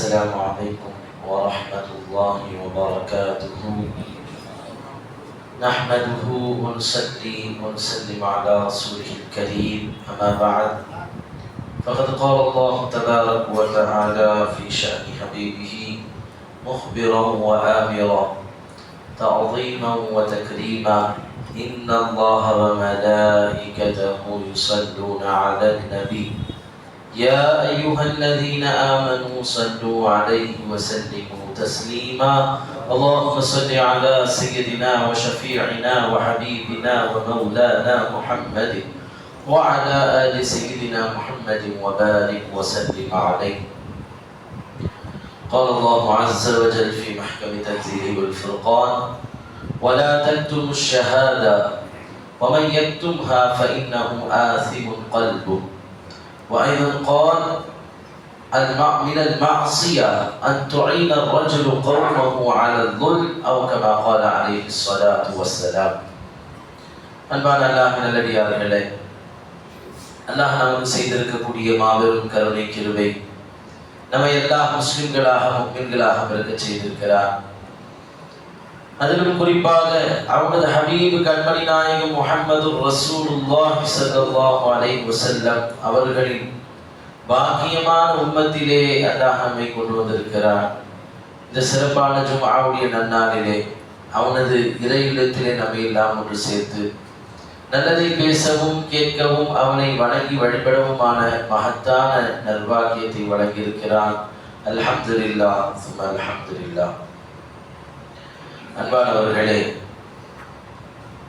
السلام عليكم ورحمة الله وبركاته. نحمده ونصلي ونسلم على رسوله الكريم، أما بعد، فقد قال الله تبارك وتعالى في شأن حبيبه مخبرا وآمرا تعظيما وتكريما: إن الله وملائكته يصلون على النبي يا أيها الذين آمنوا صلوا عليه وسلموا تسليما. اللهم صل على سيدنا وشفيعنا وحبيبنا ومولانا محمد وعلى آل سيدنا محمد وبارك وسلم عليه. قال الله عز وجل في محكم تنزيله والفرقان: ولا تكتموا الشهادة ومن يكتمها فإنه آثم قلبه. وأيضا قال: من المعصية أن تعين الرجل قومه على الظلم، أو كما قال عليه الصلاة والسلام. அன்பான அல்லாஹ்வின் நல்லடியார்களே, அல்லாஹ் நமக்கு செய்திருக்கக்கூடிய மாபெரும் கருணை கிருபை நம்மை எல்லா முஸ்லிம்களாக முஃமின்களாக பிறக்கச் செய்திருக்கிறார். அதிலும் குறிப்பாக அவனது ஹபீப் கண்மணி நாயகம் முஹம்மது ரசூலுல்லாஹி ஸல்லல்லாஹு அலைஹி வஸல்லம் அவர்களின் பாக்கியமான உம்மத்திலே அல்லாஹ் நம்மை கொண்டு வந்திருக்கிறார். இந்த சிறப்பான ஜும்ஆவுடைய நன்னாளிலே அவனது இறை இல்லத்திலே நம்மை எல்லாம் ஒன்று சேர்த்து நல்லதை பேசவும் கேட்கவும் அவனை வணங்கி வழிபடவுமான மகத்தான நல்வாக்கியத்தை வழங்கியிருக்கிறான். அல்ஹம்துலில்லாஹ் சும்ம அல்ஹம்துலில்லாஹ். அன்பானவர்களே,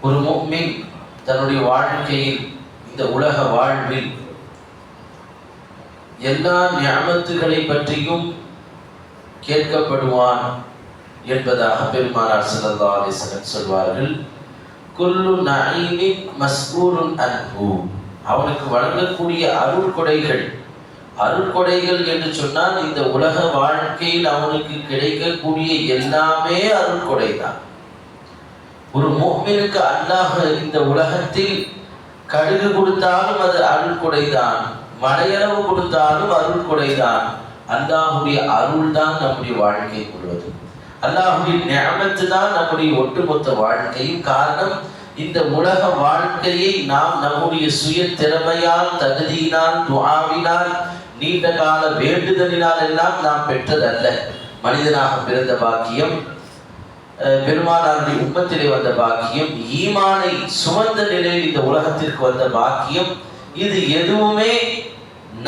ஒரு முஃமின் தன்னுடைய வாழ்க்கையில், இந்த உலக வாழ்வில் எல்லா நிஅமத்துகளை பற்றியும் கேட்கப்படுவான் என்பதாக பெருமானார் ஸல்லல்லாஹு அலைஹி வஸல்லம் சொல்வார்கள். குல்லு நஈமின் மஸ்ஊலுன் அன்ஹு. அவனுக்கு வழங்கக்கூடிய அருள்கொடைகள் என்று சொன்னால் இந்த உலக வாழ்க்கையில் அவனுக்கு கிடைக்கக்கூடிய எல்லாமே அருள்கொடை தான். ஒரு முஃமினுக்கு அல்லாஹ் இந்த உலகத்தில் கடுகு கொடுத்தாலும் அது அருள்கொடை தான், மலையளவு கொடுத்தாலும் அருள்கொடை தான். அல்லாஹுடைய அருள் தான் நம்முடைய வாழ்க்கை முழுவதும். அல்லாஹுடைய நிஅமத்து தான் நம்முடைய ஒட்டுமொத்த வாழ்க்கையும். காரணம், இந்த உலக வாழ்க்கையை நாம் நம்முடைய சுய திறமையால், தகுதியினால், துஆவினால், நீண்ட கால வேண்டுதலினால் எல்லாம் நாம் பெற்றதல்ல. மனிதனாக பிறந்த பாக்கியம், பெருமானாருடைய உம்மத்திலே வந்த பாக்கியம், ஈமானை சுமந்த நிலையில் இந்த உலகத்திற்கு வந்த பாக்கியம், இது எதுவுமே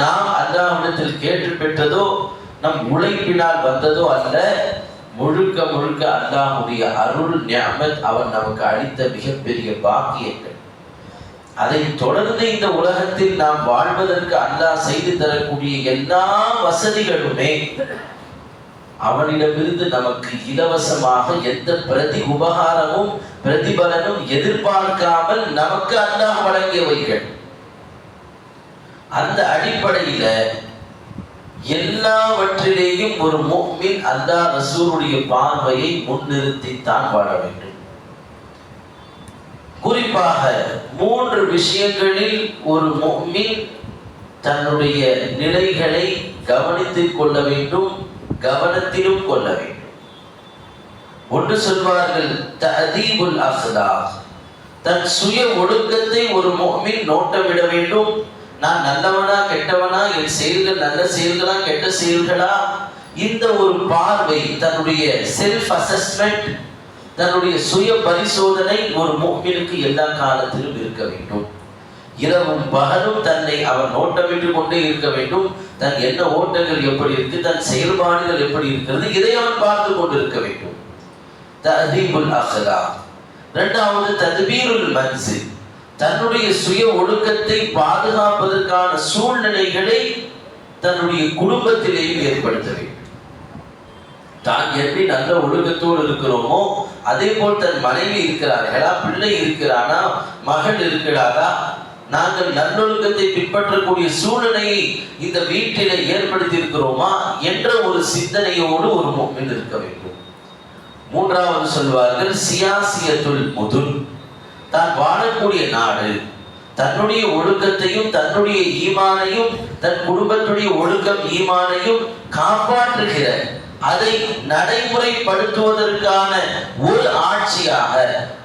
நாம் அல்லாஹ்விடத்தில் கேட்டு பெற்றதோ நம் உழைப்பினால் வந்ததோ அல்ல. முழுக்க முழுக்க அல்லாஹ்வுடைய அருள் நிஅமத், அவன் நமக்கு அளித்த மிகப்பெரிய பாக்கியங்கள். அதை தொடர்ந்து இந்த உலகத்தில் நாம் வாழ்வதற்கு அல்லாஹ் செய்து தரக்கூடிய எல்லா வசதிகளுமே அவனிடமிருந்து நமக்கு இலவசமாக, எந்த பிரதி உபகாரமும் பிரதிபலனும் எதிர்பார்க்காமல் நமக்கு அல்லாஹ் வழங்கியவைகள். அந்த அடிப்படையில எல்லாவற்றிலேயும் ஒரு முஃமின் அல்லாஹ் ரசூலுடைய பார்வையை முன்னிறுத்தித்தான் வாழ வேண்டும். குறிப்பாக 3 விஷயங்களில் ஒரு முஃமின் தன்னுடைய நிலைகளை கவனித்துக் கொள்ள வேண்டும், கவனத்திலும் கொள்ள வேண்டும். ஒன்று சொல்வார்கள் தஅதீபுல் அக்லாக். தன் சுய ஒழுக்கத்தை ஒரு முஃமின் நோட்டமிட வேண்டும். நான் நல்லவனா கெட்டவனா, என் செயல்கள் நல்ல செயல்களா கெட்ட செயல்களா, இந்த ஒரு பார்வை, தன்னுடைய செல்ஃப் அசஸ்மெண்ட், தன்னுடைய சுய பரிசோதனை ஒரு முஃமினுக்கு எல்லா காலத்திலும் இருக்க வேண்டும். இரவும் பகலும் தன்னை அவன் நோட்டமிட்டு கொண்டே இருக்க வேண்டும். தன் எண்ண ஓட்டங்கள் எப்படி இருக்கு, தன் செயல்பாடுகள் எப்படி இருக்கிறது, இதை அவன் பார்த்து கொண்டு இருக்க வேண்டும். தஅதீபுல் அக்லாக். இரண்டாவது தத்பீருல் மன்சில். தன்னுடைய சுய ஒழுக்கத்தை பாதுகாப்பதற்கான சூழ்நிலைகளை தன்னுடைய குடும்பத்திலேயும் ஏற்படுத்த வேண்டும். தான் எப்படி நல்ல ஒழுக்கத்தோடு இருக்கிறோமோ அதே போல் தன் மனைவி இருக்கிறார்களா, பிள்ளை இருக்கிறானா, மகள் இருக்கிறாரா, நாங்கள் நல்லொழுக்கத்தை பின்பற்றக்கூடிய சூழ்நிலையை இந்த வீட்டிலே ஏற்படுத்தி இருக்கிறோமா என்ற ஒரு சிந்தனையோடு ஒரு முஃமின் இருக்க வேண்டும். மூன்றாவது சொல்வார்கள் சியாசியத்துல் முதுன். தான் வாழக்கூடிய நாடு, தன்னுடைய ஒழுக்கத்தையும் தன்னுடைய ஈமானையும் தன் குடும்பத்துடைய ஒழுக்கம் ஈமானையும் காப்பாற்றுகிற, அதை நடைமுறைப்படுத்துவதற்கான ஒரு ஆட்சியாக,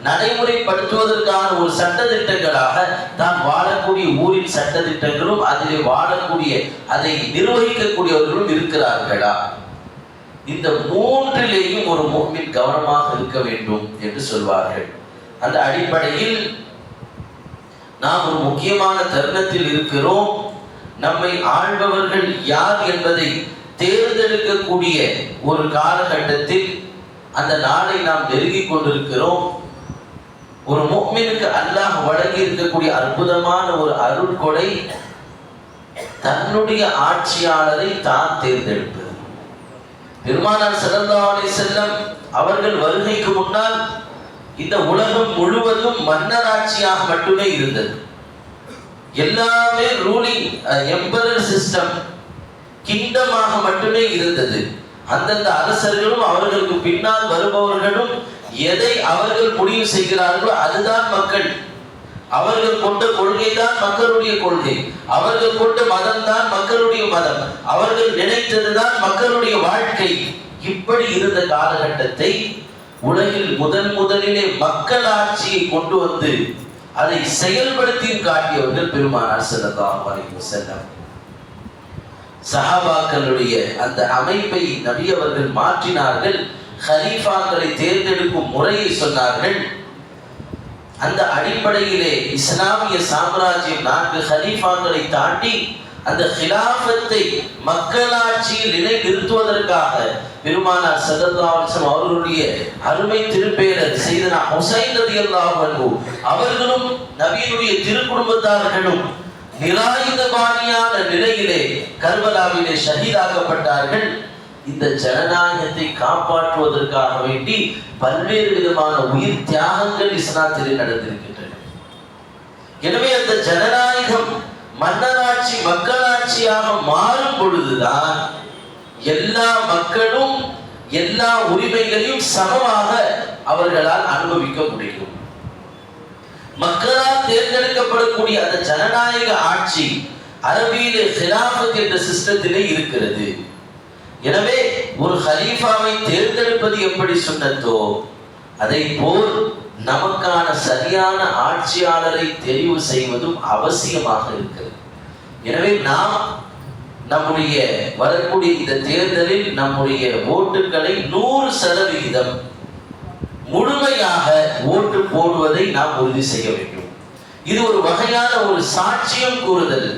நடைமுறைப்படுத்துவதற்கான ஒரு சட்டதிட்டங்களாக தான் வாழக்கூடிய ஊரின் சட்டதிட்டங்களும் அதிலே வாழக்கூடிய அதை நிர்வகிக்கக்கூடியவர்களும் இருக்கிறார்களா? இந்த மூன்றிலேயும் ஒரு முஃமின் கவனமாக இருக்க வேண்டும் என்று சொல்வார்கள். அந்த அடிப்படையில் நாம் ஒரு முக்கியமான தருணத்தில் இருக்கிறோம். நம்மை ஆள்பவர்கள் யார் என்பதை தேர்ந்தெடுக்கக்கூடிய ஒரு காலகட்டத்தில் அந்த நாளை நாம் நெருங்கிக் கொண்டிருக்கிறோம். ஒரு முஃமினுக்கு அல்லாஹ் வழங்கி இருக்கக்கூடிய அற்புதமான ஒரு அருட்கொடை தன்னுடைய ஆட்சியாளரை தான் தேர்ந்தெடுப்பது. பெருமானார் ஸல்லல்லாஹு அலைஹி வஸல்லம் அவர்கள் வருகைக்கு முன்னால் இந்த உலகம் முழுவதும் மன்னராட்சியாக மட்டுமே இருந்தது. எல்லாமே ரூலிங் எம்பரர் சிஸ்டம், கிங்டமாக மட்டுமே இருந்தது. அந்தந்த அரசர்களும் அவர்களுக்கு பின்னால் வருபவர்களும் எதை அவர்கள் முடிவு செய்கிறார்களோ அதுதான் மக்கள். அவர்கள் கொண்ட கொள்கை தான் மக்களுடைய கொள்கை, அவர்கள் கொண்ட மதம் தான் மக்களுடைய மதம், அவர்கள் நினைத்ததுதான் மக்களுடைய வாழ்க்கை. இப்படி இருந்த காலகட்டத்தை உலகில் முதலிலே மக்கள் ஆட்சியை கொண்டு வந்து அதை செயல்படுத்தி காட்டியவர்கள் பெருமானார் ஸல்லல்லாஹு அலைஹி வஸல்லம். சஹாபாக்களுடைய அந்த அமைப்பை நபி அவர்கள் மாற்றினார்கள். ஹலீஃபாக்களை தேர்ந்தெடுக்கும் முறையை சொன்னார்கள். அந்த அடிப்படையிலே இஸ்லாமிய சாம்ராஜ்யம் 4 ஹலீஃபாக்களை தாண்டி அந்த ஹிலாஃபத்தை மக்களாட்சியில் நிலைநிறுத்துவதற்காக பெருமானார் ஸல்லல்லாஹு அலைஹி வஸல்லம் அவர்களுடைய அருமை திருப்பேரர் சையதுனா ஹுசைன் ரலியல்லாஹு அன்ஹு அவர்களும் நபியினுடைய திருக்குடும்பத்தார்களும் நிராயுதபாணியான நிலையிலே கர்பலாவிலே ஷஹீதாக்கப்பட்டார்கள். இந்த ஜனநாயகத்தை காப்பாற்றுவதற்காக வேண்டி பல்வேறு விதமான உயிர் தியாகங்கள் இஸ்லாத்திலே நடந்திருக்கின்றன. எனவே அந்த ஜனநாயகம் மன்னராட்சி மக்களாட்சியாக மாறும் பொழுதுதான் எல்லா மக்களும் எல்லா உரிமைகளையும் சமமாக அவர்களால் அனுபவிக்க முடியும். மக்களால் தேர்ந்தெடுக்கப்படக்கூடிய அந்த ஜனநாயக ஆட்சி அரபியிலே ஹிலாஃபத் என்ற சிஸ்டத்திலே இருக்கிறது. எனவே ஒரு ஹலீஃபாவை தேர்ந்தெடுப்பது எப்படி சுன்னத்தோ அதை போல் நமக்கான சரியான ஆட்சியாளரை தெரிவு செய்வதும் அவசியமாக இருக்கிறது. எனவே நாம் நம்முடைய வரக்கூடிய இந்த தேர்தலில் நம்முடைய ஓட்டுகளை 100% முழுமையாக ஓட்டு போடுவதை நாம் உறுதி செய்ய வேண்டும். இது ஒரு வகையான ஒரு சாட்சியம் கூறுதல்.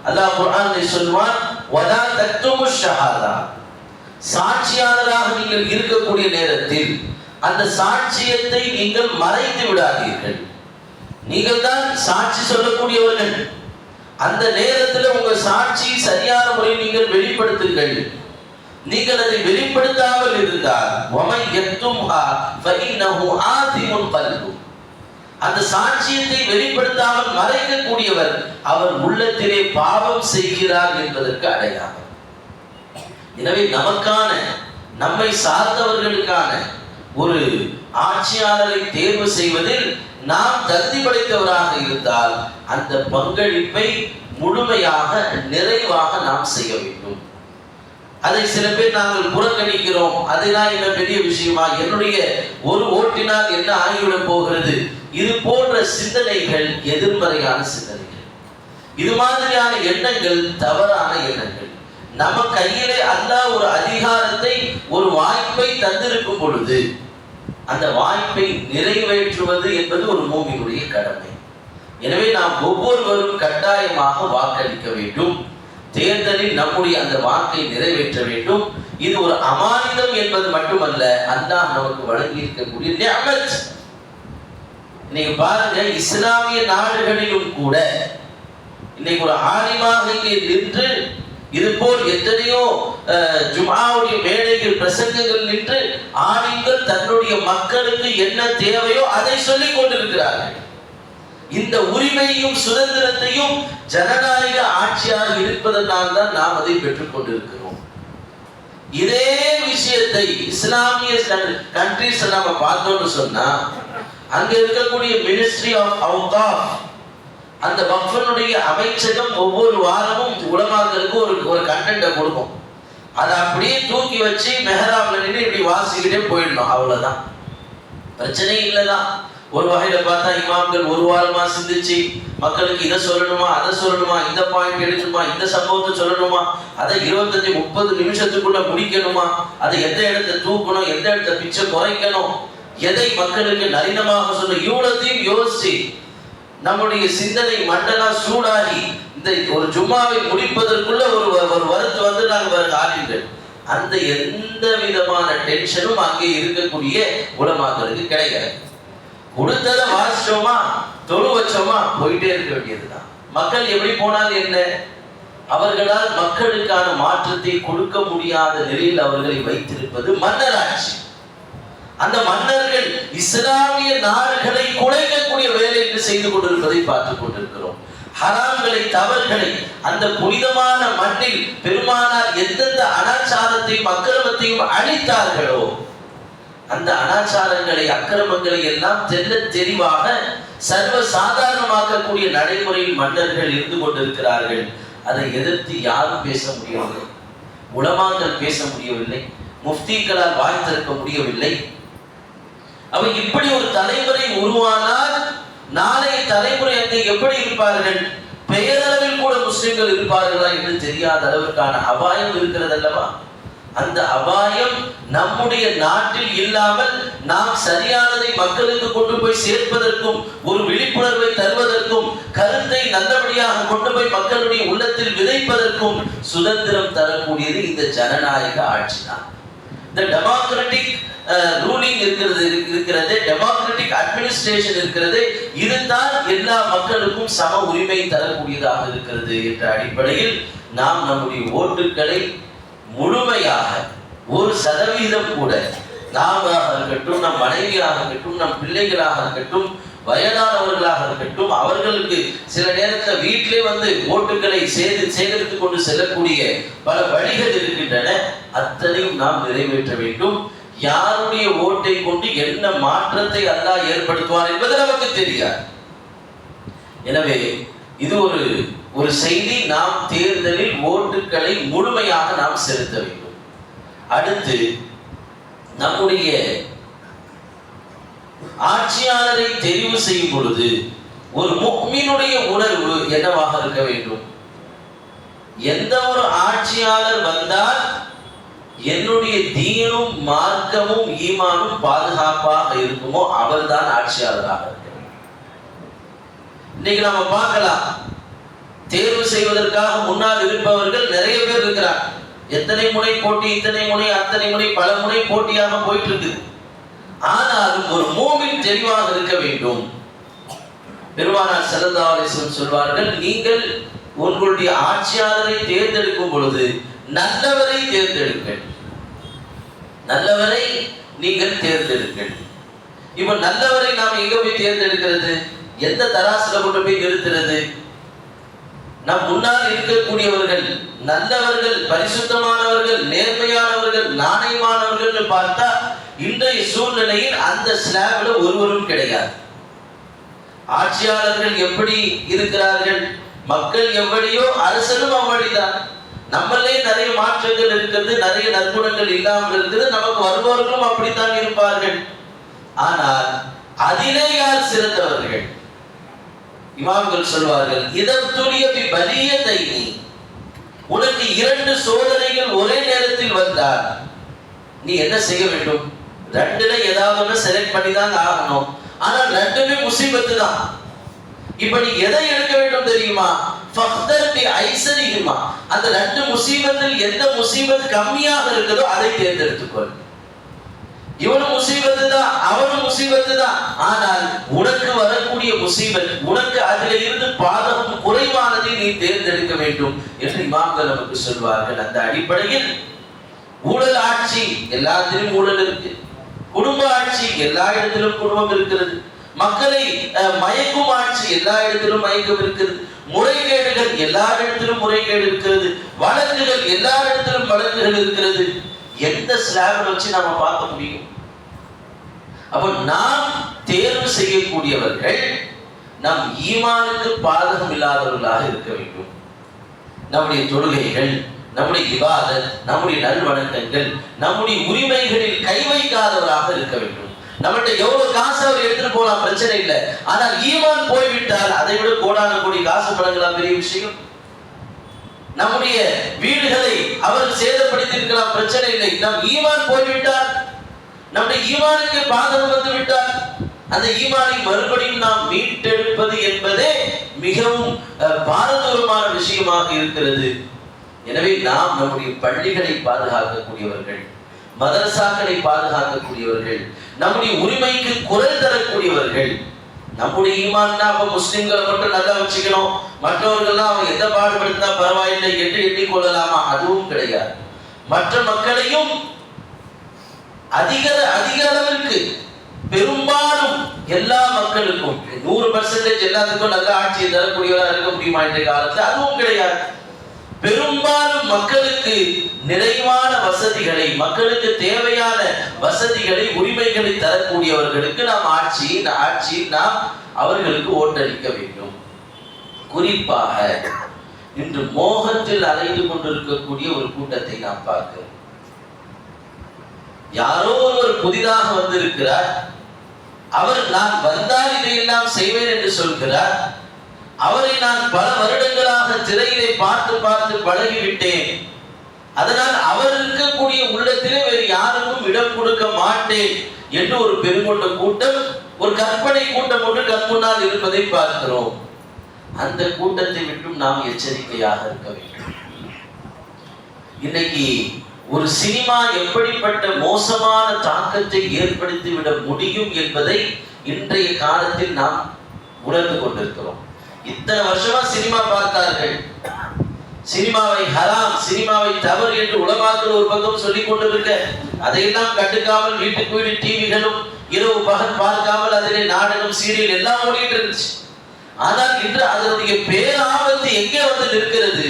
அல்லாஹ் குர்ஆனில் சொல்வான், வலா தக்துமு ஷஹாதா, சாட்சியாளராக நீங்கள் இருக்கக்கூடிய நேரத்தில் அந்த சாட்சியத்தை நீங்கள் மறைத்து விடாதீர்கள். நீங்கள் தான் சாட்சி சொல்லக்கூடியவர்கள். அந்த நேரத்தில் உங்கள் சாட்சி சரியான முறையில் நீங்கள் வெளிப்படுத்துங்கள். நீங்கள் அதை வெளிப்படுத்தாமல் இருந்தால் வமன் யக்தும்ஹா ஃபஇன்னஹு ஆதிமுன் கல்பு, அந்த சாட்சியத்தை வெளிப்படுத்தாமல் மறைக்கக்கூடியவர் அவர் உள்ளத்திலே பாவம் செய்கிறார் என்பதற்கு அடையாளம். எனவே நமக்கான, நம்மை சார்ந்தவர்களுக்கான ஒரு ஆட்சியாளரை தேர்வு செய்வதில் நாம் தகுதி படைத்தவராக இருந்தால் அந்த பங்களிப்பை முழுமையாக நிறைவாக நாம் செய்ய வேண்டும். அதை சில பேர் நாங்கள் புறக்கணிக்கிறோம். அதெல்லாம் என்ன பெரிய விஷயமா, என்னுடைய ஒரு ஓட்டினால் என்ன ஆகிவிடப் போகிறது, இது போன்ற சிந்தனைகள் எதிர்மறையான சிந்தனைகள். இது மாதிரியான எண்ணங்கள் தவறான எண்ணங்கள். நம்ம கையிலே அல்லாஹ் ஒரு அதிகாரத்தை, ஒரு வாய்ப்பை தந்திருக்கும் பொழுது அந்த வாய்ப்பை நிறைவேற்றுவது என்பது ஒரு மூமினுடைய கடமை. எனவே நாம் ஒவ்வொருவரும் கட்டாயமாக வாக்களிக்க வேண்டும். தேர்தலில் நம்முடைய அந்த வாக்கை நிறைவேற்ற வேண்டும். இது ஒரு அமானிதம் என்பது மட்டுமல்ல, அல்லாஹ் நமக்கு வழங்கி இருக்கக்கூடிய நிஅமத். நீங்க பாருங்க, இஸ்லாமிய நாடுகளிலும் கூட இன்னைக்கு ஒரு ஆலிமாக இங்கே நின்று இது போல் எத்தனையோ ஜும்ஆவுடைய மேடைகள் பிரசங்கங்கள் நின்று ஆலிம்கள் தன்னுடைய மக்களுக்கு என்ன தேவையோ அதை சொல்லிக் கொண்டிருக்கிறார்கள். இந்த உரிமையும் சுதந்திரத்தையும் ஜனநாயக ஆட்சியாக இருப்பதனால் தான் நாம் அதை பெற்றுக் கொண்டிருக்கிறோம். இதே விஷயத்தை இஸ்லாமிய கண்ட்ரீஸ் நாம பார்த்தோம்னு சொன்னா, அங்க இருக்கக்கூடிய மினிஸ்ட்ரி ஆஃப் அவுகாஃப், அந்த வக்ஃபினுடைய அமைச்சகம் ஒவ்வொரு வாரமும் உலமாக்களுக்கு ஒரு கண்டென்ட்டை கொடுக்கும். அதை அப்படியே தூக்கி வச்சு மெஹராப்ல நின்று இப்படி வாசிக்கிட்டே போயிடணும், அவ்வளவுதான். பிரச்சனை இல்லைதான். ஒரு வகையில பார்த்தா இமாம்கள் ஒரு வாரமா சிந்திச்சு மக்களுக்கு இதை சொல்லணுமா அதை சொல்லணுமா, இந்த பாயிண்ட் எடுக்கணுமா, இந்த சம்பவத்தை சொல்லணுமா, அதை 25-30 நிமிஷத்துக்குள்ள முடிக்கணுமா, அதை எந்த இடத்தை தூக்கணும், எந்த இடத்தை பிச்சை குறைக்கணும், எதை மக்களுக்கு நளினமாக சொல்லணும், இவ்வளத்தையும் யோசிச்சு நம்முடைய சிந்தனை மண்டலா சூடாகி இந்த ஒரு ஜும்மாவை முடிப்பதற்குள்ள ஒரு வருத்து வந்து நாங்கள் ஆளுங்கள். அந்த எந்த விதமான டென்ஷனும் அங்கே இருக்கக்கூடிய உலமாக்களுக்கு கிடையாது. கொடுத்ததை வாசிச்சோமா தொழு வச்சோமா போயிட்டே இருக்க வேண்டியதுதான். மக்கள் எப்படி போனாலும் என்ன, அவர்களால் மக்களுக்கான மாற்றத்தை கொடுக்க முடியாத நிலையில் அவர்களை வைத்திருப்பது மன்னராட்சி. அந்த மன்னர்கள் இஸ்லாமிய நாடுகளை குலைக்கக்கூடிய வேலையை செய்து கொண்டிருப்பதை பார்த்துக் கொண்டிருக்கிறோம். ஹராம்களை தவறுகளை அந்த புனிதமான மண்ணில் பெருமானார் எந்தெந்த அனாச்சாரத்தையும் அக்கிரமத்தையும் அழித்தார்களோ அந்த அனாச்சாரங்களை அக்கிரமங்களை எல்லாம் தெல்ல தெளிவாக சர்வ சாதாரணமாக்கக்கூடிய நடைமுறையில் மன்னர்கள் இருந்து கொண்டிருக்கிறார்கள். அதை எதிர்த்து யாரும் பேச முடியவில்லை, உலமாக்கள் பேச முடியவில்லை, முஃப்திகளால் வாய் திறக்க முடியவில்லை. அவ இப்படி ஒரு தலைமுறை உருவானால் நாளைய தலைமுறை அங்கே எப்படி இருப்பார்கள், பெயரளவில் கூட முஸ்லிம்கள் இருப்பார்களா என்று தெரியாத அளவிற்கான அபாயம் இருக்கிறது அல்லவா? அந்த அபாயம் நம்முடைய நாட்டில் இல்லாமல் நாம் சரியானதை மக்களுக்கு கொண்டு போய் சேர்ப்பதற்கும் ஒரு விழிப்புணர்வை தருவதற்கும் கருத்தை நல்லபடியாக கொண்டு போய் மக்களுடைய உள்ளத்தில் விதைப்பதற்கும் சுதந்திரம் தரக்கூடியது இந்த ஜனநாயக ஆட்சி தான். இந்த டெமோக்ராட்டிக் ரூலிங் இருக்கிறது, டெமோக்ராட்டிக் அட்மினிஸ்ட்ரேஷன் இருக்கிறது. இதுதான் எல்லா மக்களுக்கும் சம உரிமை தரக்கூடியதாக இருக்கிறது என்ற அடிப்படையில் நாம் நம்முடைய ஓட்டுக்களை முழுமையாக 1% கூட நாமாக இருக்கட்டும், நம் மனைவியாக இருக்கட்டும், நம் பிள்ளைகளாக இருக்கட்டும், வயதானவர்களாக இருக்கட்டும், அவர்களுக்கு சில நேரத்தில் வீட்டிலே வந்து ஓட்டுக்களை சேகரித்துக் கொண்டு செல்லக்கூடிய பல வழிகள் இருக்கின்றன. அத்தனையும் நாம் நிறைவேற்ற வேண்டும். யாருடைய ஓட்டை கொண்டு என்ன மாற்றத்தை அல்லாஹ் ஏற்படுத்துவார் என்பது நமக்கு தெரியாது. எனவே இது ஒரு செய்தி. நாம் தேர்தலில் ஓட்டுக்களை முழுமையாக நாம் செலுத்த வேண்டும். அடுத்து நம்முடைய ஆட்சியாளரை தெரிவு செய்யும் பொழுது ஒரு முஃமினுடைய உணர்வு என்னவாக இருக்க வேண்டும்? எந்த ஒரு ஆட்சியாளர் வந்தால் என்னுடைய தீனும் மார்க்கமும் ஈமானும் பாதுகாப்பாக இருக்குமோ அவர்தான் ஆட்சியாளராக இருக்க வேண்டும். இன்னைக்கு நாம பார்க்கலாம், தேர்வு செய்வதற்காக முன்னால் இருப்பவர்கள் நிறைய பேர் இருக்கிறார். எத்தனை முனை போட்டி, இத்தனை முனை, அத்தனை முனை, பல முனை போட்டியாக போயிட்டு இருக்கு. ஆனாலும் ஒரு மூமின் தெளிவாக இருக்க வேண்டும். பெருமானார் ஸல்லல்லாஹு அலைஹி வஸல்லம் சொல்வார்கள், நீங்கள் உங்களுடைய ஆட்சியாளரை தேர்ந்தெடுக்கும் பொழுது நல்லவரை தேர்ந்தெடுங்கள், நல்லவரை நீங்கள் தேர்ந்தெடுங்கள். இப்ப நல்லவரை நாம் எங்க போய் தேர்ந்தெடுக்கிறது? எந்த தராசுல கொண்டு போய் நிறுத்துறது? நம் முன்னால் இருக்கக்கூடியவர்கள் நல்லவர்கள், பரிசுத்தமானவர்கள், நேர்மையானவர்கள், நாணயமானவர்கள் பார்த்தா இன்றைய சூழ்நிலையில் அந்த ஸ்லாப்ல ஒருவரும் கிடையாது. ஆட்சியாளர்கள் எப்படி இருக்கிறார்கள், மக்கள் எவ்வளியோ அரசனும் அவ்வளிதான். நம்மளே நிறைய மாற்றங்கள் இருக்கிறது, நிறைய நற்குணங்கள் இல்லாமல் இருக்குது. நமக்கு வருபவர்களும் அப்படித்தான் இருப்பார்கள். ஆனால் அதிலே யார் சிறந்தவர்கள்? இமாம்கள் சொல்வார்கள், இதற்குரிய பலியதைனி, உனக்கு 2 சோதனைகள் ஒரே நேரத்தில் வந்தால் நீ என்ன செய்ய வேண்டும்? 2ல ஏதாவது ஒன்று செலக்ட் பண்ணி தான் ஆகணும். ஆனால் 2மே முசீபத்து தான். இப்ப நீ எதை எடுக்க வேண்டும் தெரியுமா? ஃபக்தர் பி ஐஸரிஹிமா, அந்த 2 முசீபத்தில் எந்த முசீபத் கம்மியாக இருக்குதோ அதை தேர்ந்தெடுத்துக்கொள். இவனும் முசீபத்து தான், அவனும் முசீபத்து தான். ஆனால் உனக்கு வரக்கூடிய முசீபத், உனக்கு அதில் இருந்து பாதகம் குறைவானதை நீ தேர்ந்தெடுக்க வேண்டும் என்று இமாம்கள் நமக்கு சொல்வார்கள். அந்த அடிப்படையில் ஊழல் ஆட்சி, எல்லாத்திலும் ஊழல் இருக்கு. குடும்ப ஆட்சி, எல்லா இடத்திலும் குடும்பம் இருக்கிறது. மக்களை மயக்கும் ஆட்சி, எல்லா இடத்திலும் மயக்கம் இருக்கிறது. முறைகேடுகள், எல்லா இடத்திலும் முறைகேடு இருக்கிறது. வழக்குகள், எல்லா இடத்திலும் வழக்குகள் இருக்கிறது. எந்த ஸ்லாப் வச்சு நாம பார்க்க முடியும்? அப்ப நாம் தேர்வு செய்யக்கூடியவர்கள் நாம் ஈமானுக்கு பாதகம் இல்லாதவர்களாக இருக்க வேண்டும். நம்முடைய தொழுகைகள், நம்முடைய இபாதத், நம்முடைய நல்வணக்கங்கள், நம்முடைய உரிமைகளில் கை வைக்காதவராக இருக்க வேண்டும். நம்மகிட்ட எவ்வளவு காசு அவர் எடுத்துட்டு போலாம், பிரச்சனை இல்லை. ஆனால் ஈமான் போய்விட்டால் அதை விட கோடான கோடி காசு பழங்கலாம் பெரிய விஷயம். நம்முடைய வீடுகளை அவர் சேதப்படுத்தி இருக்கலாம், பிரச்சனை இல்லை. நம் ஈமான் போய்விட்டால், நம்முடைய ஈமானுக்கு பாதகம் வந்து விட்டால், அந்த ஈமானை மறுபடியும் நாம் மீட்டெடுப்பது என்பதே மிகவும் பாரதூரமான விஷயமாக இருக்கிறது. எனவே நாம் நம்முடைய பள்ளிகளை பாதுகாக்கக்கூடியவர்கள், மதரசாக்களை பாதுகாக்கக்கூடியவர்கள், நம்முடைய உரிமைக்கு குரல் தரக்கூடியவர்கள். நம்முடைய ஈமான்னா அப்ப முஸ்லிம்களை மட்டும் நல்லா வச்சுக்கணும், மற்றவர்கள்லாம் அவங்க எந்த பாடுபடுத்தினா பரவாயில்லை என்று எண்ணிக்கொள்ளலாமா? அதுவும் கிடையாது. மற்ற மக்களையும் அதிக அளவிற்கு, பெரும்பாலும் எல்லா மக்களுக்கும் 100% எல்லாத்துக்கும் நல்ல ஆட்சியை தரக்கூடியவராக இருக்க முடியுமா இன்றைய காலத்தில்? அதுவும் கிடையாது. பெரும்பாலும் மக்களுக்கு நிறைவான வசதிகளை, மக்களுக்கு தேவையான வசதிகளை, உரிமைகளை தரக்கூடியவர்களுக்கு நாம் ஆட்சி நாம் அவர்களுக்கு ஓட்டளிக்க வேண்டும். குறிப்பாக இன்று மோகத்தில் அலைந்து கொண்டிருக்கக்கூடிய ஒரு கூட்டத்தை நாம் பார்க்கிறோம். யாரோ ஒருவர் புதிதாக வந்திருக்கிறார், அவர் நான் வந்தால் இதையெல்லாம் செய்வேன் என்று சொல்கிறார். அவரை நான் பல வருடங்களாக திரையிலே பார்த்து பழகிவிட்டேன், அதனால் அவர் இருக்கக்கூடிய உள்ளத்திலே வேறு யாருக்கும் இடம் கொடுக்க மாட்டேன் என்று ஒரு பெருங்கொண்ட கூட்டம், ஒரு கற்பனை கூட்டம் ஒன்று கண் முன்னால் இருப்பதை பார்க்கிறோம். அந்த கூட்டத்தை விட்டும் நாம் எச்சரிக்கையாக இருக்க வேண்டும். இன்னைக்கு ஒரு சினிமா எப்படிப்பட்ட மோசமான தாக்கத்தை ஏற்படுத்திவிட முடியும் என்பதை இன்றைய காலத்தில் நாம் உணர்ந்து கொண்டிருக்கிறோம். இத்தனை வருஷமா சினிமா பார்த்தார்கள், சினிமாவை ஹராம், சினிமாவை தவறு என்று உலமாக்கள் ஒரு பக்கம் சொல்லிக் கொண்டிருக்க, அதையெல்லாம் கண்டுக்காமல் வீட்டுக்கு வீடு டிவிகளும் இரவு பகல் பார்க்காமல் அதிலே நாடகம், சீரியல் எல்லாம் ஓடிட்டு இருந்துச்சு. ஆனால் இன்று அதனுடைய பேராபத்து எங்கே வந்து நிற்கிறது?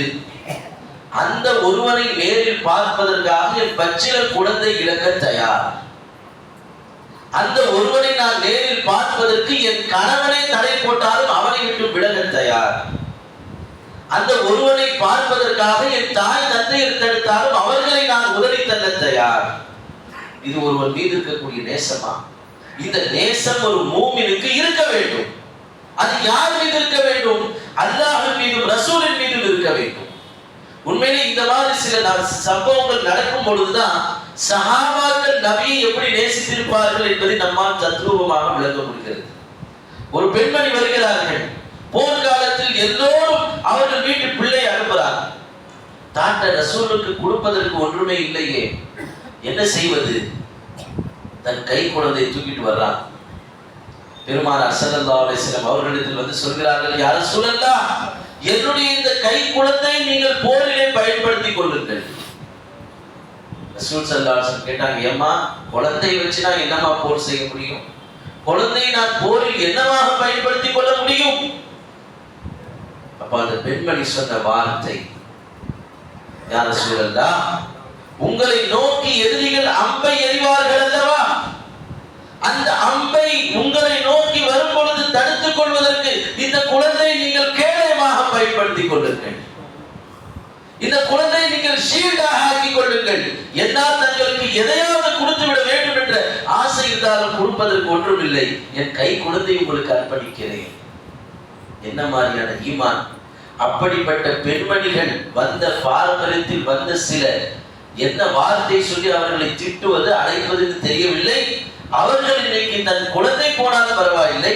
அந்த ஒருவனை நேரில் பார்ப்பதற்காக என் பச்சில குழந்தை இழக்க தயார். அந்த ஒருவனை நான் நேரில் பார்ப்பதற்கு என் கணவனை தடை போட்டாலும் அவனை விட்டு விலக தயார். அந்த ஒருவனை பார்ப்பதற்காக என் தாய் தந்தை தடுத்தாலும் அவர்களை நான் உதறி தள்ள தயார். இது ஒருவன் மீது இருக்கக்கூடிய நேசமா? இந்த நேசம் ஒரு மூமினுக்கு இருக்க வேண்டும். அது யார் மீது இருக்க வேண்டும்? அல்லாஹ்வின் மீதும் ரசூலின் மீதும் இருக்க வேண்டும். உண்மையிலே இந்த மாதிரி சில சம்பவங்கள் நடக்கும் பொழுதுதான் சஹாபாக்கள் நபியை எப்படி நேசித்திருப்பார்கள் என்பதை நம்மால் தத்ரூபமாக விளங்க முடிகிறது. ஒரு பெண்மணி வருகிறார்கள், போர்க்காலத்தில் எல்லோரும் அவர்கள் வீட்டு பிள்ளை அனுப்புறாங்க. தாட்ட ரசூலுக்கு கொடுப்பதற்கு ஒன்றுமே இல்லையே, என்ன செய்வது? தன் கை குழந்தையை தூக்கிட்டு வர்றான். பெருமானார் ஸல்லல்லாஹு அலைஹி வஸல்லம் அவர்களிடத்தில் வந்து சொல்கிறார்கள், யா ரசூலல்லாஹ், என்னுடைய இந்த கை குழந்தை நீங்கள் போரிலே பயன்படுத்திக் கொள்ளுங்கள். ரசூல் ஸல்லல்லாஹு அலைஹி வஸல்லம் கேட்டாங்க, ஏம்மா குழந்தையை வச்சு நான் என்னமா போர் செய்ய முடியும்? குழந்தையை நான் போரில் என்னவாக பயன்படுத்திக் கொள்ள முடியும்? அப்ப அந்த பெண்மணி சொன்ன வார்த்தை, யா ரசூலல்லாஹ், உங்களை நோக்கி எதிரிகள் அம்பை எறிவார்கள் அல்லவா? அந்த அம்பை உங்களை நோக்கி வரும் பொழுது தடுத்துக் கொள்வதற்கு இந்த குழந்தையை நீங்கள் கேடயமாக பயன்படுத்திக் கொள்ளுங்கள். இந்த குழந்தையை நீங்கள் ஷீல்டாக ஆக்கிக் கொள்ளுங்கள். என்னால் தங்களுக்கு எதையாவது கொடுத்து விட வேண்டும் என்ற ஆசை இருந்தாலும் கொடுப்பதற்கு ஒன்றும் இல்லை. என் கை குழந்தை உங்களுக்கு அர்ப்பணிக்கிறேன். என்ன மாதிரியான ஈமான்! அப்படிப்பட்ட பெண்மணிகள் வந்த பாரம்பரியத்தில் வந்த சிலர் என்ன வார்த்தை சொல்லி அவர்களை திட்டுவது, அழைப்பது தெரியவில்லை. அவர்கள் இன்னைக்கு தன் குழந்தை போனாலும் பரவாயில்லை,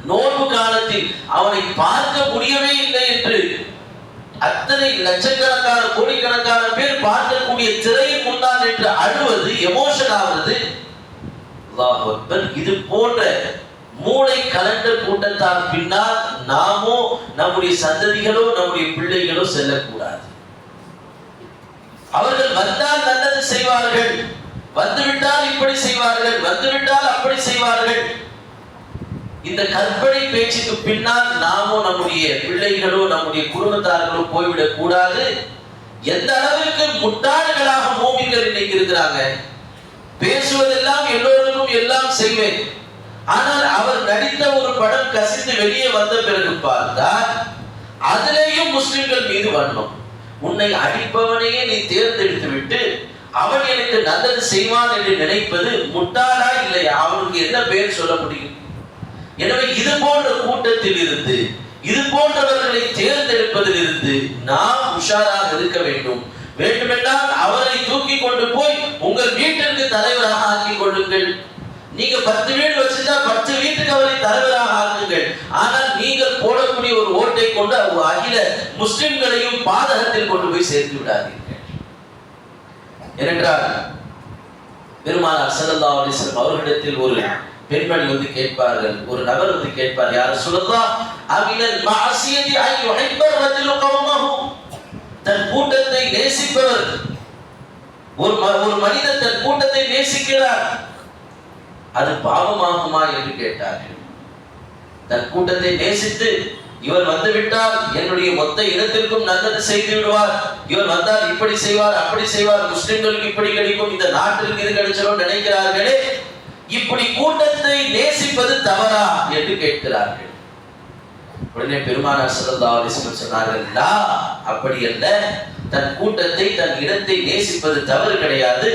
நோன்பு காலத்தில் அவனை பார்க்க முடியவே இல்லை என்று அத்தனை லட்சக்கணக்கான கோடிக்கணக்கான பேர் பார்க்கக்கூடிய திரையின் முன்னால் என்று அழுவது, எமோஷன் ஆவது. அல்லாஹ் அக்பர். இது போன்ற மூளை கலண்ட கூட்டத்தால் பின்னால் நாமோ நம்முடைய சந்ததிகளோ நம்முடைய பிள்ளைகளோ செல்லக்கூடாது. அவர்கள் வந்தால் நல்லது செய்வார்கள், வந்துவிட்டால் இப்படி செய்வார்கள், வந்துவிட்டால் அப்படி செய்வார்கள். இந்த கற்பனை பேச்சுக்கு பின்னால் நாமோ நம்முடைய பிள்ளைகளோ நம்முடைய குடும்பத்தார்களோ போய்விடக் கூடாது. எந்த அளவிற்கு முட்டாள்களாக மூமின்கள் இன்னைக்கு இருக்கிறாங்க. பேசுவதெல்லாம் எல்லோருக்கும் எல்லாம் செய்வேன், ஆனால் அவர் நடித்த ஒரு படம் கசிந்து வெளியே வந்த பிறகு பார்த்தால் அதிலேயும் முஸ்லிம்கள் மீது வன்மம். உன்னை அடிப்பவனையே நீ தேர்ந்தெடுத்து விட்டு அவன் எனக்கு நல்லது செய்வான் என்று நினைப்பது முட்டாளா இல்லையா? அவனுக்கு என்ன பேர் சொல்ல முடியும்? எனவே இது போன்ற கூட்டத்தில் இருந்து இது போன்றவர்களை தேர்ந்தெடுப்பதில் இருந்து நாம் உஷாராக இருக்க வேண்டும். வேண்டுமென்றால் அவரை தூக்கி கொண்டு போய் உங்கள் வீட்டிற்கு தலைவராக ஆக்கிக் கொள்ளுங்கள். நீங்க 10 வீடு வச்சிருந்தா 10 வீட்டுக்கு அவரை தலைவராக ஆக்குங்கள். ஆனால் நீங்கள் போடக்கூடிய ஒரு ஓட்டை கொண்டு அகில முஸ்லிம்களையும் பாதகத்தில் கொண்டு போய் சேர்த்து விடாதீர்கள். ஏனென்றால் பெருமானார் ஸல்லல்லாஹு அலைஹி வஸல்லம் அவர்களிடத்தில் ஒரு பெண்மணி வந்து கேட்பார்கள், ஒரு நபர் வந்து கேட்பார், யா ரசூலல்லாஹ் அமினல் மஅசியதி ஐ யுஹிப்ப ரஜுலு கௌமஹு. தன் கூட்டத்தை நேசிப்பவர் ஒரு மனிதன் தன் கூட்டத்தை நேசிக்கிறார், அது பாவமாகுமா என்று கேட்டார்கள். தன் கூட்டத்தை நேசித்து இவர் வந்து விட்டால் என்னுடைய மொத்த இனத்திற்கும் நல்லது செய்து விடுவார், இவர் வந்தால் இப்படி செய்வார் அப்படி செய்வார், முஸ்லிம்களுக்கு இப்படி கிடைக்கும், இந்த நாட்டிற்கு இது கிடைச்சிடும் நினைக்கிறார்களே, இப்படி கூட்டத்தை நேசிப்பது தவறா என்று கேட்கிறார்கள். உடனே பெருமானார் ஸல்லல்லாஹு அலைஹி வஸல்லம் சொன்னார்கள், லா, அப்படி அல்ல, தன் கூட்டத்தை தன் இடத்தை நேசிப்பது தவறு கிடையாது.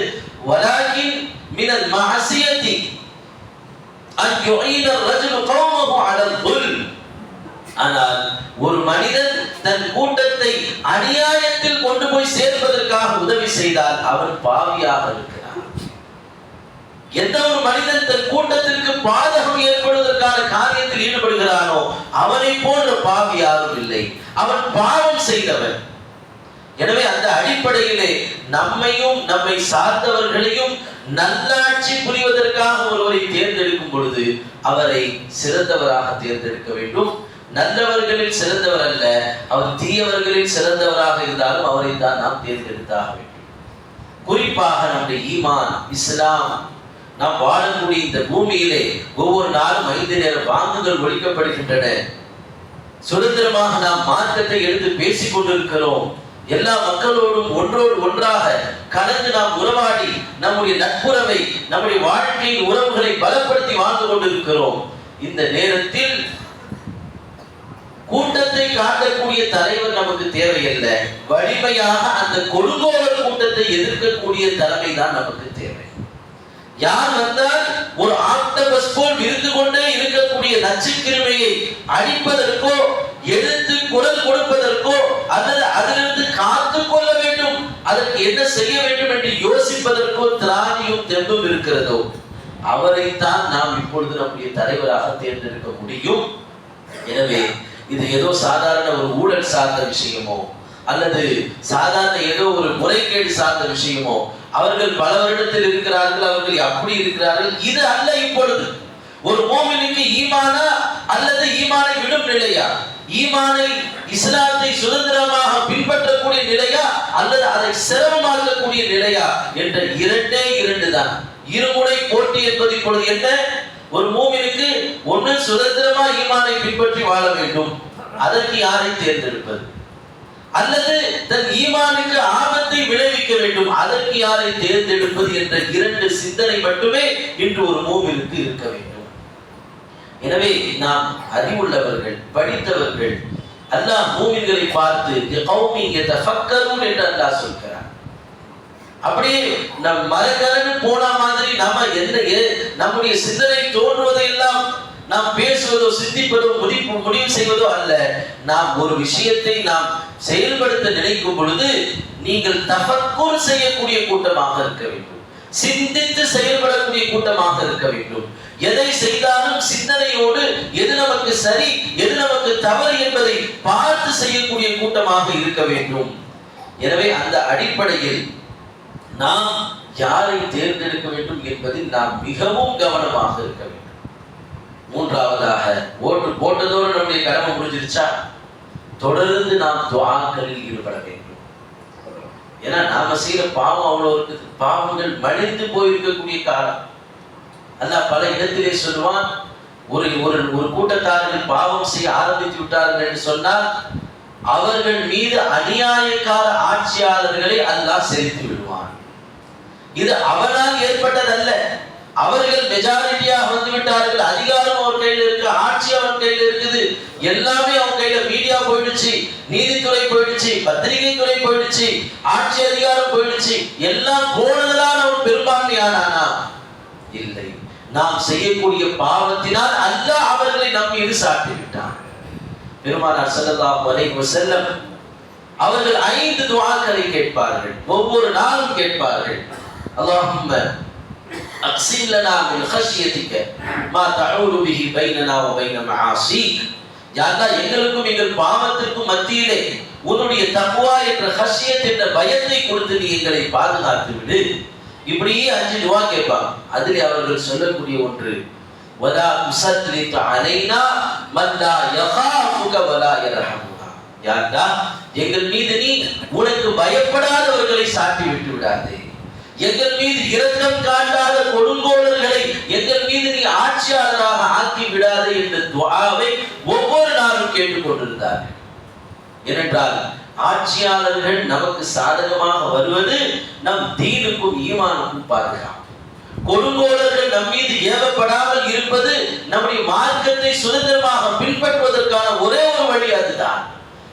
வலாகின் மினல் மஅசியதி அன் யுஈன الرجل قومه على الظلم. ஆனால் ஒரு மனிதன் தன் கூட்டத்தை அநியாயத்தில் கொண்டு போய் சேர்ப்பதற்காக உதவி செய்தால் அவன் பாவியாக இருக்கிறான். எந்த ஒரு மனிதன் தன் கூட்டத்திற்கு பாதகம் ஏற்படுவதற்கான காரியத்தில் ஈடுபடுகிறானோ அவனை போன்ற பாவி யாரும் இல்லை, அவன் பாவம் செய்தவன். எனவே அந்த அடிப்படையிலே நம்மையும் நம்மை சார்ந்தவர்களையும் நல்லாட்சி புரிவதற்காக ஒருவரை தேர்ந்தெடுக்கும் பொழுது அவரை சிறந்தவராக தேர்ந்தெடுக்க வேண்டும். நல்லவர்களில் சிறந்தவர் அல்ல, அவர் தீயவர்களில் சிறந்தவராக இருந்தாலும் அவரை தான் நாம் தேர்ந்தெடுத்தாக வேண்டும். குறிப்பாக நம்முடைய ஈமான், இஸ்லாம், நாம் வாழக்கூடிய இந்த பூமியிலே ஒவ்வொரு நாளும் 5 நேர பாங்குகள் ஒழிக்கப்படுகின்றன. சுதந்திரமாக நாம் மார்க்கத்தை எடுத்து பேசிக் கொண்டிருக்கிறோம். எல்லா மக்களோடும் ஒன்றோடு ஒன்றாக கலந்து நாம் உறவாடி நம்முடைய நட்புறவை, நம்முடைய வாழ்க்கையின் உறவுகளை பலப்படுத்தி வாழ்ந்து கொண்டிருக்கிறோம். இந்த நேரத்தில் கூட்டத்தை காட்டக்கூடிய தலைவர் நமக்கு தேவையில்லை, வலிமையாக அந்த கொடுங்கோலர் கூட்டத்தை எதிர்க்கக்கூடிய தலைமை தான் நமக்கு தேவை. யார் வந்தால் ஒரு ஆக்டோபஸ் போல் விருந்து கொண்டே இருக்கக்கூடிய நச்சுக்கிருமையை அழிப்பதற்கோ எடுத்து குரல் கொடுப்பதற்கோ அல்லது அதிலிருந்து காத்து கொள்ள வேண்டும், அதற்கு என்ன செய்ய வேண்டும் என்று யோசிப்பதற்கோ திராணியும் தெம்பும் இருக்கிறதோ அவரைத்தான் நாம் இப்பொழுது நம்முடைய தலைவராக தேர்ந்தெடுக்க முடியும். எனவே இது ஏதோ சாதாரண ஒரு ஊழல் சார்ந்த விஷயமோ அல்லது சாதாரண ஏதோ ஒரு முறைகேடு சார்ந்த விஷயமோ, அவர்கள் பல வருடத்தில் இருக்கிறார்கள், அவர்கள் அப்படி இருக்கிறார்கள், இது அல்ல. இப்பொழுது ஒரு மோமினுக்கு ஈமானா அல்லது ஈமானை விடும் நிலையா, ஈமானை இஸ்லாத்தை சுதந்திரமாக பின்பற்றக்கூடிய நிலையா அல்லது அதை சிரமமாக்கக்கூடிய நிலையா என்ற இரண்டே இரண்டு தான். இருமுனை போட்டி என்பது இப்பொழுது என்ன? ஒரு மூமினுக்கு ஒன்று சுதந்திரமா ஈமானை பின்பற்றி வாழ வேண்டும், அதற்கு யாரை தேர்ந்தெடுப்பது, அல்லது தன் ஈமானுக்கு ஆபத்தை விளைவிக்க வேண்டும், அதற்கு யாரை தேர்ந்தெடுப்பது என்ற இரண்டு சிந்தனை மட்டுமே இன்று ஒரு மூமினுக்கு இருக்க வேண்டும். எனவே நாம் அறிவுள்ளவர்கள், படித்தவர்கள், அல்லாஹ் மூமின்களை பார்த்து கௌமி யதஃபக்கரூன் என்று அல்லாஹ் சொல்கிறார். அப்படியே நம் மரகரன்னு போன மாதிரி நாம நம்முடைய சிந்தனை தோன்றுவதையெல்லாம் நாம் பேசுவதோ சிந்திப்பதோ முடிவு செய்வதோ அல்ல. நாம் ஒரு விஷயத்தை நாம் செயல்படுத்த நினைக்கும் பொழுது நீங்கள் தஃபக்குர் செய்யக்கூடிய கூட்டமாக இருக்க வேண்டும், சிந்தித்து செயல்படக்கூடிய கூட்டமாக இருக்க வேண்டும். எதை செய்தாலும் சிந்தனையோடு எது நமக்கு சரி எது நமக்கு தவறு என்பதை பார்த்து செய்யக்கூடிய கூட்டமாக இருக்க வேண்டும். எனவே அந்த அடிப்படையில் நாம் யாரை தேர்ந்தெடுக்க வேண்டும் என்பதில் நாம் மிகவும் கவனமாக இருக்க வேண்டும். மூன்றாவதாக, ஓட்டு போட்டதோடு நம்முடைய கடமை முடிஞ்சிருச்சா? தொடர்ந்து நாம் துஆக்களில் ஈடுபட வேண்டும். ஏன்னா நாம செய்யற பாவம் அவ்வளவு இருக்குது, பாவங்கள் மலிந்து போயிருக்கக்கூடிய காலம். அல்லாஹ் பல இடத்திலே சொல்லுவான், ஒரு கூட்டத்தார்கள் பாவம் செய்ய ஆரம்பித்து விட்டார்கள் என்று சொன்னால் அவர்கள் மீது அநியாயக்கார ஆட்சியாளர்களை அல்லாஹ் செலுத்தி விடுவான். இது அவனால் ஏற்பட்டதல்ல, அவர்கள் மெஜாரிட்டியாக வந்து விட்டார்கள். அதிகாரம் அவர் கையில் இருக்கு, ஆட்சி அவர் கையில் இருக்குது, எல்லாமே அவங்க கையில. மீடியா போயிடுச்சு, நீதித்துறை போயிடுச்சு, பத்திரிகை துறை போயிடுச்சு, ஆட்சி அதிகாரம் போயிடுச்சு. எல்லாம் போனதுதான் அவர் பெரும்பான்மையானானா? இல்லை. நாம் செய்யக்கூடிய பாவத்தினால் அல்லாஹ் அவர்களை நம் மீது சாட்டி விட்டான். பெருமானார் ஸல்லல்லாஹு அலைஹி வஸல்லம் அவர்கள் 5 துஆக்களை கேட்பார்கள், ஒவ்வொரு நாளும் கேட்பார்கள். அல்லாஹும்ம அக்ஸிம் லனா மின் ஹஷ்யதிக மா தஊலு பிஹி பைனனா வ பைன மஆஸீக். யா அல்லாஹ், எங்களுக்கும் எங்கள் பாவத்திற்கும் மத்தியிலே உன்னுடைய தக்வா என்ற ஹஷ்யத் என்ற பயத்தை கொடுத்து நீ எங்களை பாதுகாத்து விடு. இப்படியே 5 துஆ கேட்பாங்க. அதிலே அவர்கள் சொல்லக்கூடிய ஒன்று, வலா துஸல்லித் அலைனா மன் லா யகாஃபுக வலா யர்ஹமுனா. யா அல்லாஹ், எங்கள் மீது நீ உனக்கு பயப்படாதவர்களை சாட்டி விட்டு விடாதே. எங்கள் மீது இரக்கம் காட்டாத கொடுங்கோலர்களை எங்கள் மீது நீ ஆட்சியாளராக ஆக்கி விடாதே என்ற துஆவை ஒவ்வொரு நாளும் கேட்டுக்கொண்டிருந்தார்கள். ஏனென்றால் ஆட்சியாளர்கள் நமக்கு சாதகமாக வருவது நம் தீனுக்கும் ஈமானுக்கும் பாதுகாப்பு. கொடுங்கோலர்கள் நம் மீது ஏவப்படாமல் இருப்பது நம்முடைய மார்க்கத்தை சுதந்திரமாக பின்பற்றுவதற்கான ஒரே ஒரு வழி அதுதான்.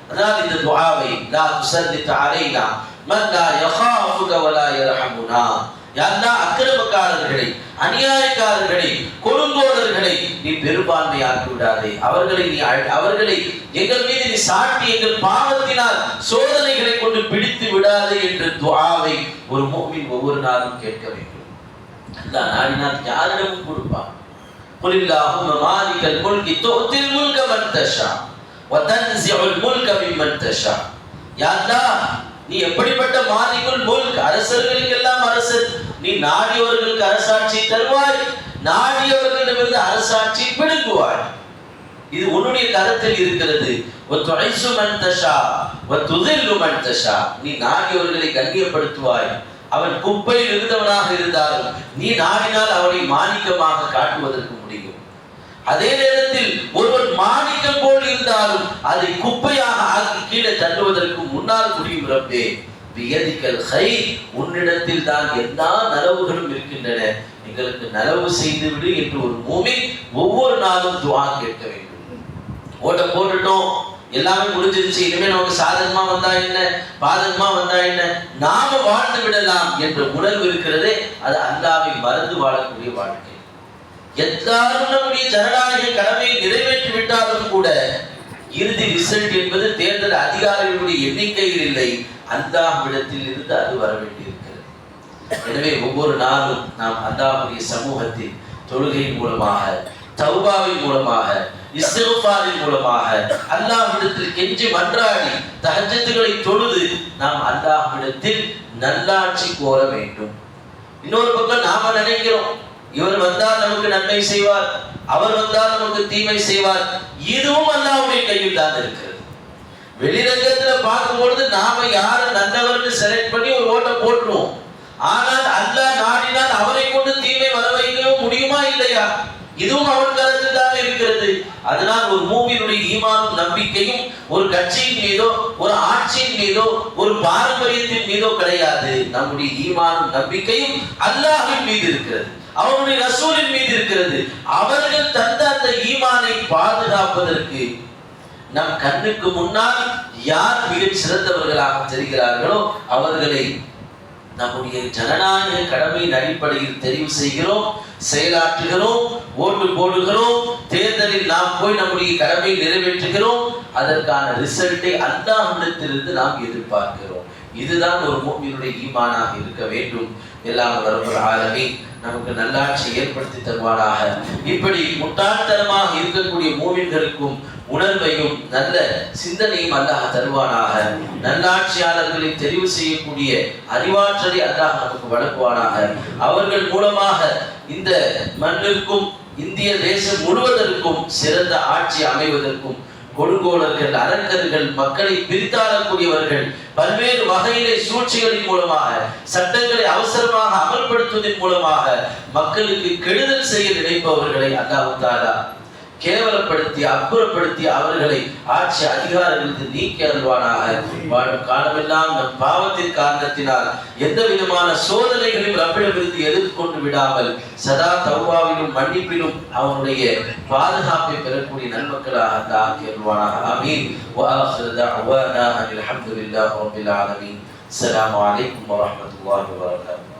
அதனால் இந்த துஆவை, லா துஸல்லித் அலைனா மன் லா யகாஃபுக வலா யர்ஹமுனா. யா அல்லாஹ், அக்கிரமக்காரர்களை, அநியாயக்காரர்களை, கொடுங்கோலர்களை நீ பெரும்பான்மையாக்கி விடாதே. அவர்களை எங்கள் மீது நீ சாட்டி எங்கள் பாவத்தினால் சோதனைகளை கொண்டு பிடித்து விடாதே என்ற துஆவை ஒரு முஃமின் ஒவ்வொரு நாளும் கேட்க வேண்டும். அல்லாஹ் நாடினால் யாரிடமும் கொடுப்பான். குலில்லாஹும்ம மாலிகல் முல்கி து'த்தில் முல்க மன் தஷா வ தன்ஸிஉல் முல்க மிம்மன் தஷா. யா அல்லாஹ், நீ எப்படிப்பட்ட மாலிகுல் முல்க், அரசர்களுக்கெல்லாம் அரசர். நீ நாடியவர்களுக்கு அரசாட்சி தருவாய், நாடியவர்களிடமிருந்து அரசாட்சி பிடுங்குவாய். இது உன்னுடைய கரத்தில் இருக்கிறது. வதுஇஸு மன் தஷா வதுதில்லு மன் தஷா. நீ நாடியவர்களை கண்ணியப்படுத்துவாய். அவன் குப்பையில் இருந்தவனாக இருந்தாலும் நீ நாடினால் அவனை மாணிக்கமாக காட்டுவதற்கு முடியும். அதே நேரத்தில் ஒருவன் மாணிக்கம் போல் இருந்தாலும் அதை குப்பையாக ஆக்கி கீழே தள்ளுவதற்கு முன்னால் முடியும். ரப்பே பியதிகல் கைர், உன்னிடத்தில் தான் எல்லா நலவுகளும் இருக்கின்றன, எங்களுக்கு நலவு செய்து விடு என்று ஒரு மூமின் ஒவ்வொரு நாளும் துஆ கேட்க வேண்டும். ஓட்ட போட்டுட்டோம், எல்லாமே முடிஞ்சிருச்சு, இனிமே நமக்கு சாதகமா வந்தா என்ன, பாதகமா வந்தா என்ன, நாம வாழ்ந்து விடலாம் என்ற உணர்வு இருக்கிறதே, அது அல்லாஹ்வை மறந்து வாழக்கூடிய வாழ்க்கை. எல்லாரும் நம்முடைய ஜனநாயக கடமையை நிறைவேற்றி விட்டாலும் கூட இறுதி ரிசல்ட் என்பது தேர்தல் அதிகாரிகளுடைய எண்ணிக்கையில் இல்லை, அல்லாஹ்விடத்தில் இருந்து அது வர வேண்டியிருக்கிறது. எனவே ஒவ்வொரு நாளும் நாம் அல்லாஹ்வுடைய சமூகத்தில் தொழுகையின் மூலமாக, தௌபாவின் மூலமாக, இஸ்திக்ஃபாரின் மூலமாக அல்லாஹ்விடத்தில் கெஞ்சி மன்றாடி தஹஜ்ஜுகளை தொழுது நாம் அல்லாஹ்விடத்தில் நல்லாட்சி கோர வேண்டும். இன்னொரு பக்கம் நாம நினைக்கிறோம், இவர் வந்தால் நமக்கு நன்மை செய்வார், அவர் வந்தால் நமக்கு தீமை செய்வார். இதுவும் அல்லாஹ்வுடைய கையில் தான் இருக்கிறது. வெளிரங்கத்துல பார்க்கும் பொழுது நாம யாரு நல்லவர்னு செலக்ட் பண்ணி ஒரு ஓட்டை போட்டுருவோம். ஆனால் அல்லாஹ் நாடினால் அவரை கொண்டு தீமை வர வைக்கவும் முடியுமா இல்லையா? இதுவும் அவன் கருத்தில் தான் இருக்கிறது. அதனால் ஒரு மூமினுடைய ஈமானும் நம்பிக்கையும் ஒரு கட்சியின் மீதோ, ஒரு ஆட்சியின் மீதோ, ஒரு பாரம்பரியத்தின் மீதோ கிடையாது. நம்முடைய ஈமானும் நம்பிக்கையும் அல்லாஹ்வின் மீது இருக்கிறது, அவருடைய ரசூலின் மீது இருக்கிறது. அவர்கள் தந்த அந்த ஈமானை பாதுகாப்பதற்கு நம் கண்ணுக்கு முன்னால் யார் மிகச் சிறந்தவர்களாக தெரிகிறார்களோ அவர்களை நம்முடைய ஜனநாயக கடமையின் அடிப்படையில் தெரிவு செய்கிறோம், செயலாற்றுகிறோம், ஓட்டு போடுகிறோம், தேர்தலில் நாம் போய் நம்முடைய கடமையை நிறைவேற்றுகிறோம். அதற்கான ரிசல்ட்டை அல்லாஹ்விடத்திலிருந்து நாம் எதிர்பார்க்கிறோம். இதுதான் ஒரு முஃமினுடைய ஈமானாக இருக்க வேண்டும். எல்லாம் ரப்பல் ஆலமீன் நமக்கு நல்லாட்சி ஏற்படுத்தி தருவானாக. இப்படி முட்டாள்தனமாக இருக்கக்கூடிய மூமின்களுக்கும் உணர்வையும் நல்ல சிந்தனையும் அல்லாஹ் தருவானாக. நல்லாட்சியாளர்களை தெரிவு செய்யக்கூடிய அறிவாற்றலை அல்லாஹ் நமக்கு வழங்குவானாக. அவர்கள் மூலமாக இந்த மண்ணிற்கும் இந்திய தேசம் முழுவதற்கும் சிறந்த ஆட்சி அமைவதற்கும் கொடுங்கோலர்கள், அரக்கர்கள், மக்களை பிரித்தாளக்கூடியவர்கள் பல்வேறு வகையிலே சூழ்ச்சிகளின் மூலமாக, சட்டங்களை அவசரமாக அமல்படுத்துவதன் மூலமாக மக்களுக்கு கெடுதல் செய்ய நினைப்பவர்களை அல்லாஹ் தஆலா கேவலப்படுத்தி அப்புறப்படுத்தி அவர்களை ஆட்சி அதிகாரங்களுக்கு நீக்கி அருள்வானாக. வாழும் காலமெல்லாம் நம் பாவத்தின் காரணத்தினால் எந்த விதமான சோதனைகளையும் ரப்பிடமிருந்து எதிர்கொண்டு விடாமல் சதா தௌபாவிலும் மன்னிப்பிலும் அவனுடைய பாதுகாப்பை பெறக்கூடிய நன்மக்களாக ஆக்கி அருள்வானாக. ஆமீன். وآخر دعوانا أن الحمد لله رب العالمين. السلام عليكم ورحمة الله وبركاته.